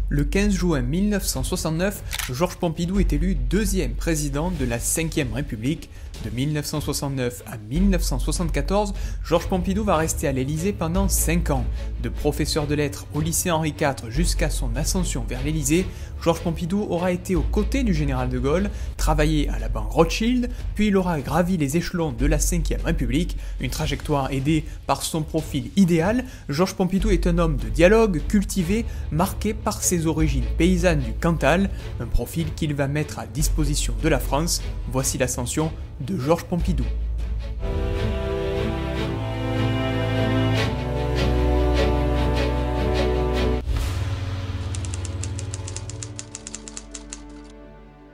Le 15 juin 1969, Georges Pompidou est élu deuxième président de la Ve République. De 1969 à 1974, Georges Pompidou va rester à l'Élysée pendant 5 ans. De professeur de lettres au lycée Henri IV jusqu'à son ascension vers l'Élysée, Georges Pompidou aura été aux côtés du général de Gaulle, travaillé à la banque Rothschild, puis il aura gravi les échelons de la Ve République, une trajectoire aidée par son profil idéal. Georges Pompidou est un homme de dialogue, cultivé, marqué par ses origines paysannes du Cantal, un profil qu'il va mettre à disposition de la France. Voici l'ascension de Georges Pompidou.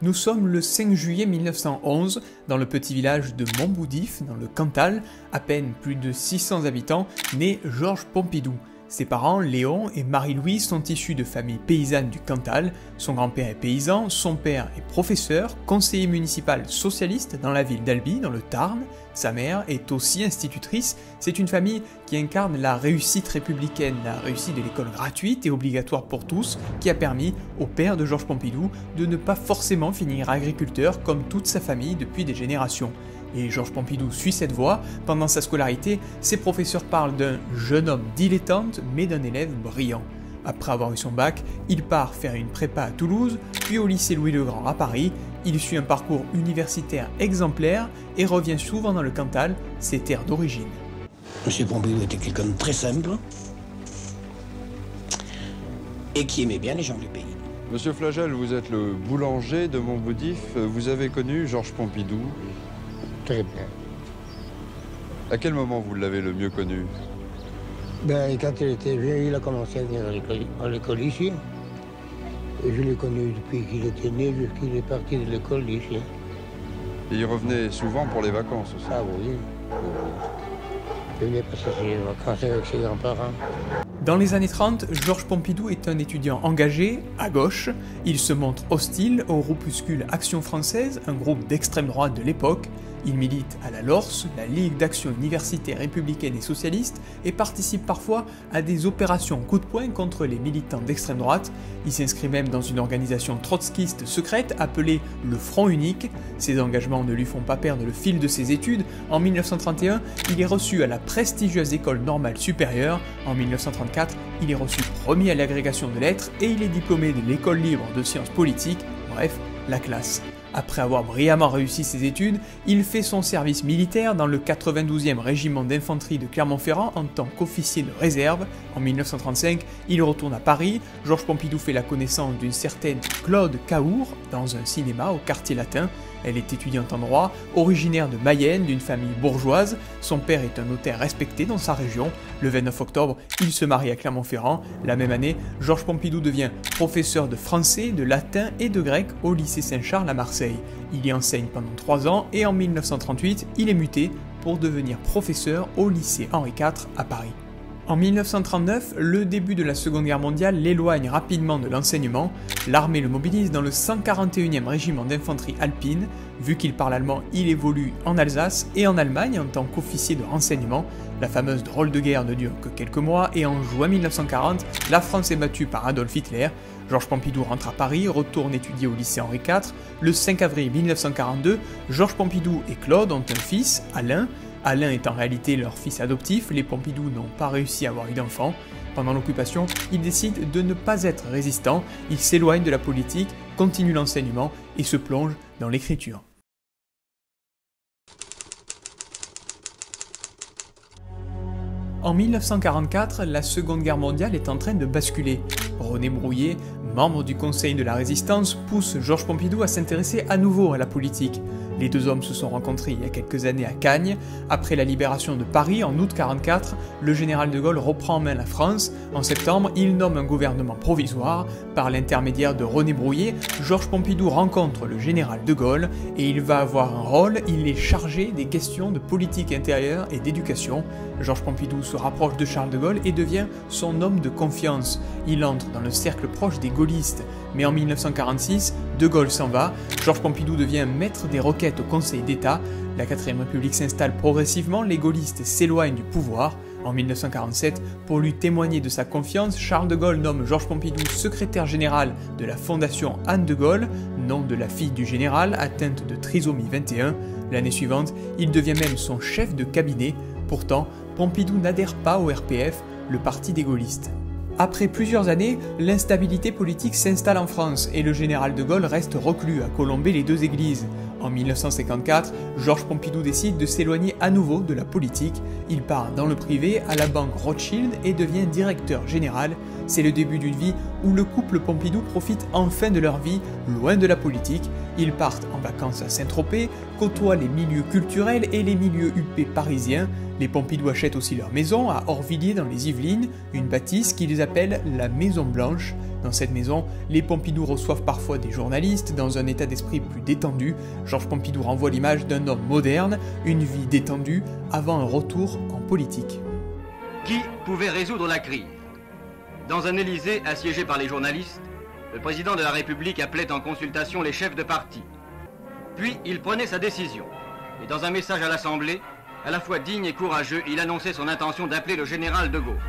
Nous sommes le 5 juillet 1911, dans le petit village de Montboudif, dans le Cantal, à peine plus de 600 habitants, naît Georges Pompidou. Ses parents, Léon et Marie-Louise, sont issus de familles paysannes du Cantal. Son grand-père est paysan, son père est professeur, conseiller municipal socialiste dans la ville d'Albi, dans le Tarn. Sa mère est aussi institutrice. C'est une famille qui incarne la réussite républicaine, la réussite de l'école gratuite et obligatoire pour tous, qui a permis au père de Georges Pompidou de ne pas forcément finir agriculteur comme toute sa famille depuis des générations. Et Georges Pompidou suit cette voie. Pendant sa scolarité, ses professeurs parlent d'un jeune homme dilettante, mais d'un élève brillant. Après avoir eu son bac, il part faire une prépa à Toulouse, puis au lycée Louis-le-Grand à Paris. Il suit un parcours universitaire exemplaire et revient souvent dans le Cantal, ses terres d'origine. Monsieur Pompidou était quelqu'un de très simple et qui aimait bien les gens du pays. Monsieur Flagel, vous êtes le boulanger de Montboudif. Vous avez connu Georges Pompidou? Très bien. À quel moment vous l'avez le mieux connu? Quand il était vieux, il a commencé à venir à l'école ici. Et je l'ai connu depuis qu'il était né jusqu'il est parti de l'école d'ici. Et il revenait souvent pour les vacances aussi? Ah oui. Il venait passer ses vacances avec ses grands-parents. Dans les années 30, Georges Pompidou est un étudiant engagé, à gauche. Il se montre hostile au groupuscule Action Française, un groupe d'extrême droite de l'époque. Il milite à la LORS, la Ligue d'action universitaire républicaine et socialiste, et participe parfois à des opérations coup de poing contre les militants d'extrême droite. Il s'inscrit même dans une organisation trotskiste secrète appelée le Front Unique. Ses engagements ne lui font pas perdre le fil de ses études. En 1931, il est reçu à la prestigieuse École normale supérieure. En 1934, il est reçu premier à l'agrégation de lettres et il est diplômé de l'École libre de sciences politiques, bref, la classe. Après avoir brillamment réussi ses études, il fait son service militaire dans le 92e régiment d'infanterie de Clermont-Ferrand en tant qu'officier de réserve. En 1935, il retourne à Paris. Georges Pompidou fait la connaissance d'une certaine Claude Cahour dans un cinéma au quartier latin. Elle est étudiante en droit, originaire de Mayenne, d'une famille bourgeoise. Son père est un notaire respecté dans sa région. Le 29 octobre, il se marie à Clermont-Ferrand. La même année, Georges Pompidou devient professeur de français, de latin et de grec au lycée Saint-Charles à Marseille. Il y enseigne pendant 3 ans et en 1938, il est muté pour devenir professeur au lycée Henri IV à Paris. En 1939, le début de la Seconde Guerre mondiale l'éloigne rapidement de l'enseignement. L'armée le mobilise dans le 141e régiment d'infanterie alpine. Vu qu'il parle allemand, il évolue en Alsace et en Allemagne en tant qu'officier de renseignement. La fameuse drôle de guerre ne dure que quelques mois et en juin 1940, la France est battue par Adolf Hitler. Georges Pompidou rentre à Paris, retourne étudier au lycée Henri IV. Le 5 avril 1942, Georges Pompidou et Claude ont un fils, Alain. Alain est en réalité leur fils adoptif, les Pompidou n'ont pas réussi à avoir eu d'enfant. Pendant l'occupation, ils décident de ne pas être résistants, ils s'éloignent de la politique, continuent l'enseignement et se plongent dans l'écriture. En 1944, la Seconde Guerre mondiale est en train de basculer. René Brouillet, membre du Conseil de la Résistance, pousse Georges Pompidou à s'intéresser à nouveau à la politique. Les deux hommes se sont rencontrés il y a quelques années à Cagnes. Après la libération de Paris en août 1944, le général de Gaulle reprend en main la France. En septembre, il nomme un gouvernement provisoire. Par l'intermédiaire de René Brouillet, Georges Pompidou rencontre le général de Gaulle et il va avoir un rôle, il est chargé des questions de politique intérieure et d'éducation. Georges Pompidou se rapproche de Charles de Gaulle et devient son homme de confiance. Il entre dans le cercle proche des gaullistes. Mais en 1946, de Gaulle s'en va, Georges Pompidou devient maître des requêtes au Conseil d'État, la 4ème République s'installe progressivement, les gaullistes s'éloignent du pouvoir. En 1947, pour lui témoigner de sa confiance, Charles de Gaulle nomme Georges Pompidou secrétaire général de la Fondation Anne de Gaulle, nom de la fille du général atteinte de trisomie 21. L'année suivante, il devient même son chef de cabinet. Pourtant, Pompidou n'adhère pas au RPF, le parti des gaullistes. Après plusieurs années, l'instabilité politique s'installe en France et le général de Gaulle reste reclus à colomber les deux églises. En 1954, Georges Pompidou décide de s'éloigner à nouveau de la politique. Il part dans le privé à la banque Rothschild et devient directeur général. C'est le début d'une vie où le couple Pompidou profite enfin de leur vie, loin de la politique. Ils partent en vacances à Saint-Tropez, côtoient les milieux culturels et les milieux huppés parisiens. Les Pompidou achètent aussi leur maison à Orvilliers dans les Yvelines, une bâtisse qu'ils appellent la Maison Blanche. Dans cette maison, les Pompidou reçoivent parfois des journalistes dans un état d'esprit plus détendu. Georges Pompidou renvoie l'image d'un homme moderne, une vie détendue, avant un retour en politique. Qui pouvait résoudre la crise? Dans un Élysée assiégé par les journalistes, le président de la République appelait en consultation les chefs de parti. Puis il prenait sa décision. Et dans un message à l'Assemblée, à la fois digne et courageux, il annonçait son intention d'appeler le général de Gaulle.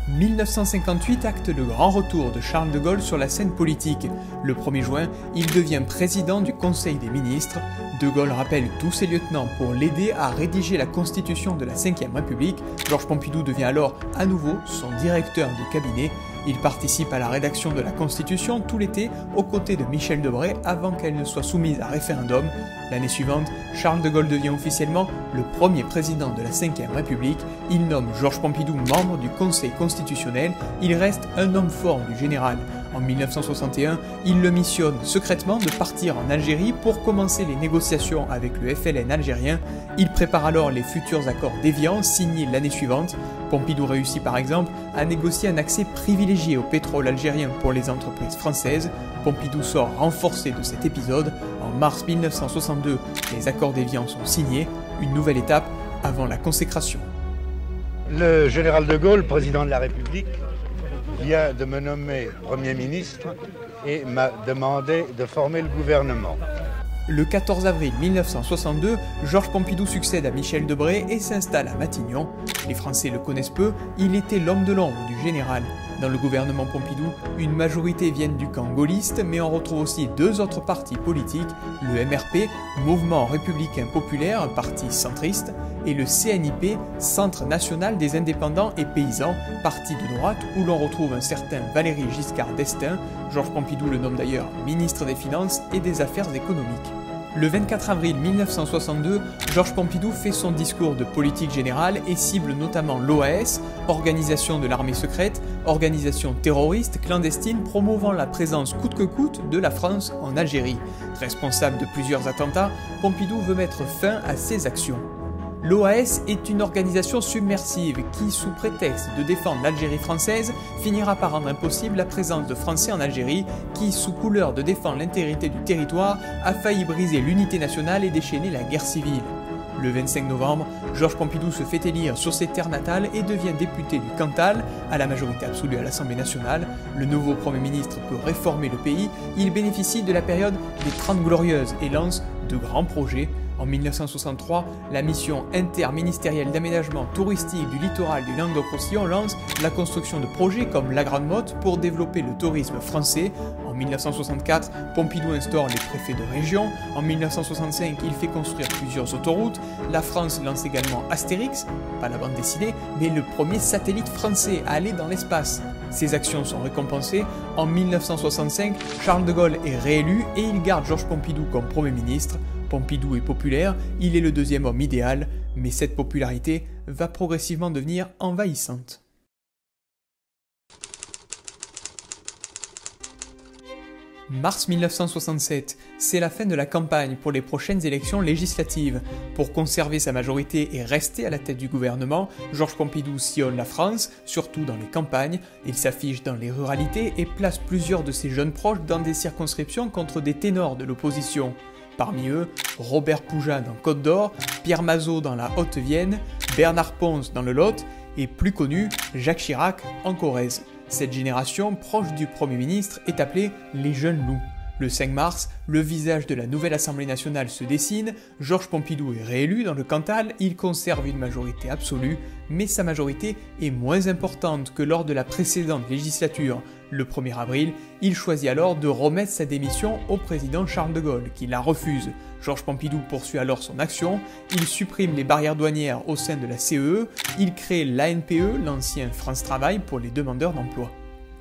1958 acte le grand retour de Charles de Gaulle sur la scène politique. Le 1er juin, il devient président du Conseil des ministres. De Gaulle rappelle tous ses lieutenants pour l'aider à rédiger la constitution de la Ve République. Georges Pompidou devient alors à nouveau son directeur de cabinet. Il participe à la rédaction de la Constitution tout l'été aux côtés de Michel Debré avant qu'elle ne soit soumise à référendum. L'année suivante, Charles de Gaulle devient officiellement le premier président de la Ve République. Il nomme Georges Pompidou membre du Conseil constitutionnel. Il reste un homme fort du général. En 1961, il le missionne secrètement de partir en Algérie pour commencer les négociations avec le FLN algérien. Il prépare alors les futurs accords d'Évian signés l'année suivante. Pompidou réussit par exemple à négocier un accès privilégié au pétrole algérien pour les entreprises françaises. Pompidou sort renforcé de cet épisode. En mars 1962, les accords d'Évian sont signés, une nouvelle étape avant la consécration. Le général de Gaulle, président de la République, vient de me nommer Premier ministre et m'a demandé de former le gouvernement. Le 14 avril 1962, Georges Pompidou succède à Michel Debré et s'installe à Matignon. Les Français le connaissent peu, il était l'homme de l'ombre du général. Dans le gouvernement Pompidou, une majorité vient du camp gaulliste, mais on retrouve aussi deux autres partis politiques, le MRP, Mouvement républicain populaire, parti centriste, et le CNIP, Centre national des indépendants et paysans, parti de droite où l'on retrouve un certain Valéry Giscard d'Estaing. Georges Pompidou le nomme d'ailleurs ministre des Finances et des Affaires économiques. Le 24 avril 1962, Georges Pompidou fait son discours de politique générale et cible notamment l'OAS, organisation de l'armée secrète, organisation terroriste clandestine promouvant la présence coûte que coûte de la France en Algérie. Responsable de plusieurs attentats, Pompidou veut mettre fin à ces actions. L'OAS est une organisation submersive qui, sous prétexte de défendre l'Algérie française, finira par rendre impossible la présence de Français en Algérie qui, sous couleur de défendre l'intégrité du territoire, a failli briser l'unité nationale et déchaîner la guerre civile. Le 25 novembre, Georges Pompidou se fait élire sur ses terres natales et devient député du Cantal, à la majorité absolue à l'Assemblée nationale. Le nouveau Premier ministre peut réformer le pays, il bénéficie de la période des 30 Glorieuses et lance de grands projets. En 1963, la mission interministérielle d'aménagement touristique du littoral du Languedoc-Roussillon lance la construction de projets comme la Grande Motte pour développer le tourisme français. En 1964, Pompidou instaure les préfets de région. En 1965, il fait construire plusieurs autoroutes. La France lance également Astérix, pas la bande dessinée, mais le premier satellite français à aller dans l'espace. Ces actions sont récompensées. En 1965, Charles de Gaulle est réélu et il garde Georges Pompidou comme Premier ministre. Pompidou est populaire, il est le deuxième homme idéal, mais cette popularité va progressivement devenir envahissante. Mars 1967, c'est la fin de la campagne pour les prochaines élections législatives. Pour conserver sa majorité et rester à la tête du gouvernement, Georges Pompidou sillonne la France, surtout dans les campagnes. Il s'affiche dans les ruralités et place plusieurs de ses jeunes proches dans des circonscriptions contre des ténors de l'opposition. Parmi eux, Robert Poujat dans Côte d'Or, Pierre Mazeaud dans la Haute-Vienne, Bernard Pons dans le Lot et plus connu, Jacques Chirac en Corrèze. Cette génération proche du Premier ministre est appelée les Jeunes Loups. Le 5 mars, le visage de la nouvelle Assemblée nationale se dessine, Georges Pompidou est réélu dans le Cantal, il conserve une majorité absolue, mais sa majorité est moins importante que lors de la précédente législature. Le 1er avril, il choisit alors de remettre sa démission au président Charles de Gaulle, qui la refuse. Georges Pompidou poursuit alors son action, il supprime les barrières douanières au sein de la CEE, il crée l'ANPE, l'ancien France Travail, pour les demandeurs d'emploi.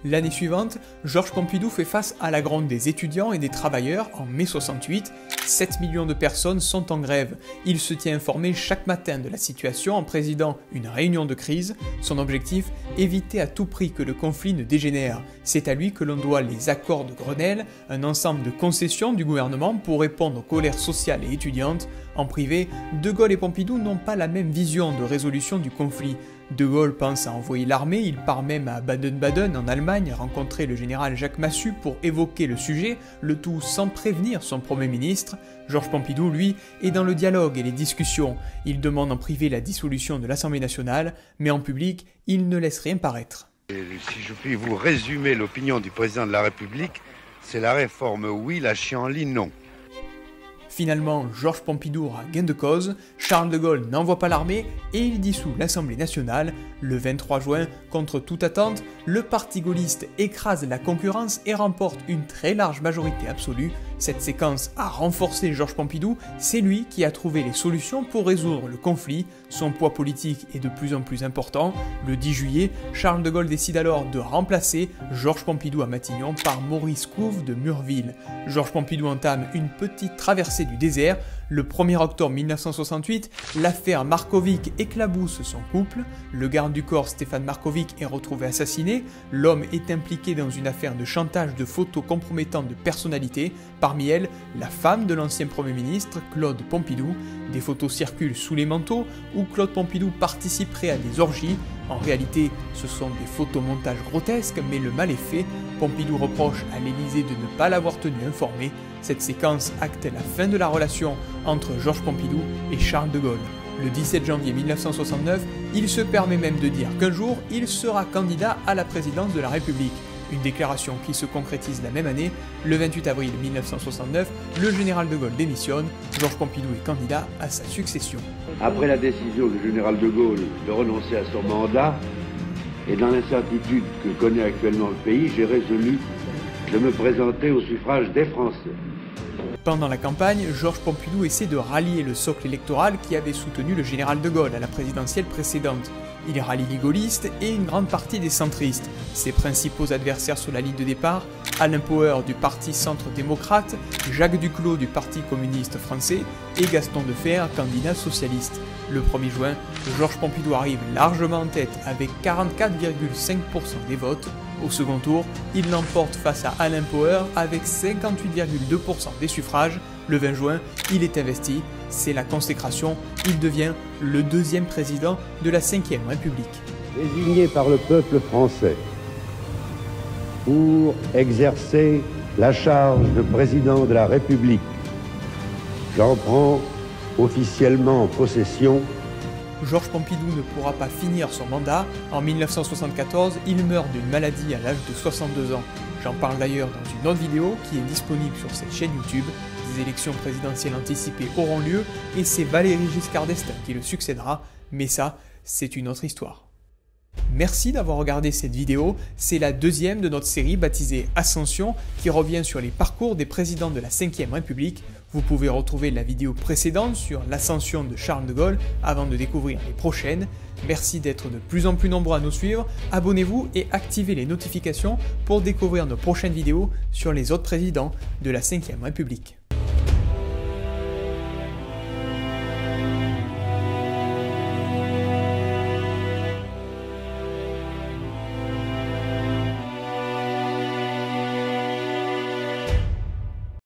L'année suivante, Georges Pompidou fait face à la gronde des étudiants et des travailleurs en mai 68. 7 millions de personnes sont en grève. Il se tient informé chaque matin de la situation en présidant une réunion de crise. Son objectif, éviter à tout prix que le conflit ne dégénère. C'est à lui que l'on doit les accords de Grenelle, un ensemble de concessions du gouvernement pour répondre aux colères sociales et étudiantes. En privé, De Gaulle et Pompidou n'ont pas la même vision de résolution du conflit. De Gaulle pense à envoyer l'armée, il part même à Baden-Baden en Allemagne rencontrer le général Jacques Massu pour évoquer le sujet, le tout sans prévenir son Premier ministre. Georges Pompidou, lui, est dans le dialogue et les discussions. Il demande en privé la dissolution de l'Assemblée nationale, mais en public, il ne laisse rien paraître. Si je puis vous résumer l'opinion du président de la République, c'est la réforme oui, la chienlit non. Finalement, Georges Pompidou aura gain de cause, Charles de Gaulle n'envoie pas l'armée et il dissout l'Assemblée nationale. Le 23 juin, contre toute attente, le parti gaulliste écrase la concurrence et remporte une très large majorité absolue. Cette séquence a renforcé Georges Pompidou, c'est lui qui a trouvé les solutions pour résoudre le conflit. Son poids politique est de plus en plus important. Le 10 juillet, Charles de Gaulle décide alors de remplacer Georges Pompidou à Matignon par Maurice Couve de Murville. Georges Pompidou entame une petite traversée du désert. Le 1er octobre 1968, l'affaire Markovic éclabousse son couple. Le garde du corps Stéphane Markovic est retrouvé assassiné. L'homme est impliqué dans une affaire de chantage de photos compromettantes de personnalités. Parmi elles, la femme de l'ancien Premier ministre, Claude Pompidou. Des photos circulent sous les manteaux où Claude Pompidou participerait à des orgies. En réalité, ce sont des photomontages grotesques, mais le mal est fait. Pompidou reproche à l'Élysée de ne pas l'avoir tenu informé. Cette séquence acte la fin de la relation entre Georges Pompidou et Charles de Gaulle. Le 17 janvier 1969, il se permet même de dire qu'un jour, il sera candidat à la présidence de la République. Une déclaration qui se concrétise la même année. Le 28 avril 1969, le général de Gaulle démissionne. Georges Pompidou est candidat à sa succession. Après la décision du général de Gaulle de renoncer à son mandat, et dans l'incertitude que connaît actuellement le pays, j'ai résolu de me présenter au suffrage des Français. Pendant la campagne, Georges Pompidou essaie de rallier le socle électoral qui avait soutenu le général de Gaulle à la présidentielle précédente. Il rallie les gaullistes et une grande partie des centristes. Ses principaux adversaires sur la ligne de départ, Alain Poher du parti centre-démocrate, Jacques Duclos du parti communiste français et Gaston Defferre, candidat socialiste. Le 1er juin, Georges Pompidou arrive largement en tête avec 44,5% des votes. Au second tour, il l'emporte face à Alain Poher avec 58,2% des suffrages. Le 20 juin, il est investi, c'est la consécration, il devient le deuxième président de la Ve République. Désigné par le peuple français pour exercer la charge de président de la République, j'en prends officiellement possession. Georges Pompidou ne pourra pas finir son mandat. En 1974, il meurt d'une maladie à l'âge de 62 ans. J'en parle d'ailleurs dans une autre vidéo qui est disponible sur cette chaîne YouTube. Des élections présidentielles anticipées auront lieu et c'est Valéry Giscard d'Estaing qui le succédera, mais ça, c'est une autre histoire. Merci d'avoir regardé cette vidéo, c'est la deuxième de notre série baptisée Ascension qui revient sur les parcours des présidents de la Ve République. Vous pouvez retrouver la vidéo précédente sur l'ascension de Charles de Gaulle avant de découvrir les prochaines. Merci d'être de plus en plus nombreux à nous suivre, abonnez-vous et activez les notifications pour découvrir nos prochaines vidéos sur les autres présidents de la Ve République.